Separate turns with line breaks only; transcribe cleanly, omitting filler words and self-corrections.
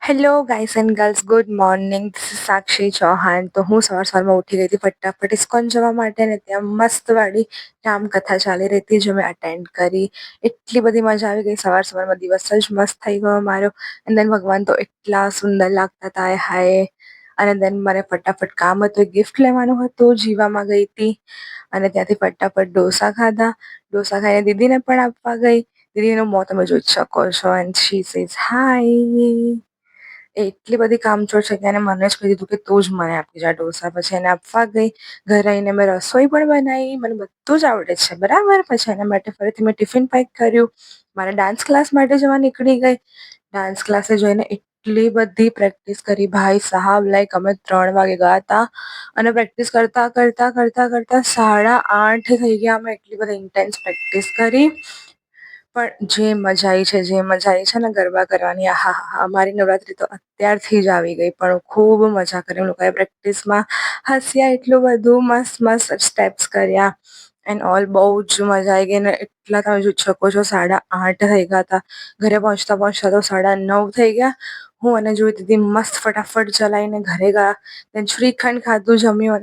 Hello guys and girls, good morning. This is Sakshi Chauhan. તો હું સવારમાં ઉઠી ગઈ હતી ફટાફટ ઇસ્કોન જવા માટે, ને ત્યાં મસ્ત વાળી રામકથા ચાલી રહી હતી, જે મેં અટેન્ડ કરી. એટલી બધી મજા આવી ગઈ. સવારમાં દિવસ જ મસ્ત થઈ ગયો મારો. અને દેન ભગવાન તો એટલા સુંદર લાગતા હતા, હાય. અને દેન મારે ફટાફટ કામ હતું, એક ગિફ્ટ લેવાનું હતું, જીવામાં ગઈ હતી. અને ત્યાંથી ફટાફટ ડોસા ખાધા. ડોસા ખાઈને દીદીને પણ આપવા ગઈ. દીદીનું મોં તમે જોઈ જ શકો છો. And she says hi. એટલી બધી કામચોર છે કે એને મને જ કહી દીધું કે તું જ મને આપી જા ઢોસા. પછી એને આપવા ગઈ. ઘરે આવીને મેં રસોઈ પણ બનાવી. મને બધું જ આવડે છે બરાબર. પછી એના માટે ફરીથી મેં ટિફિન પેક કર્યું. મારા ડાન્સ ક્લાસ માટે જવા નીકળી ગઈ. ડાન્સ ક્લાસે જઈને એટલી બધી પ્રેક્ટિસ કરી ભાઈ સાહેબ. લાઈક અમે 3 વાગે ગયા હતા અને પ્રેક્ટિસ કરતા કરતા કરતા કરતા 8:30 થઈ ગયા. અમે એટલી બધી ઇન્ટેન્સ પ્રેક્ટિસ કરી. પણ જે મજા આવી છે ને ગરબા કરવાની, આહાહા. અમારી નવરાત્રી તો અત્યારથી જ આવી ગઈ, પણ ખૂબ મજા કરી. લોકોએ પ્રેક્ટિસમાં હસ્યા એટલું બધું, મસ્ત મસ્ત સ્ટેપ્સ કર્યા એન્ડ ઓલ. બહુ જ મજા આવી ગઈ. ને એટલા તમે જોઈ શકો છો 8:30 થઈ ગયા હતા. ઘરે પહોંચતા પહોંચતા તો 9:30 થઈ ગયા. હું અને જોઈ દીદી મસ્ત ફટાફટ ચલાવીને ઘરે ગયા. દેન શ્રીખંડ ખાધું, જમ્યું.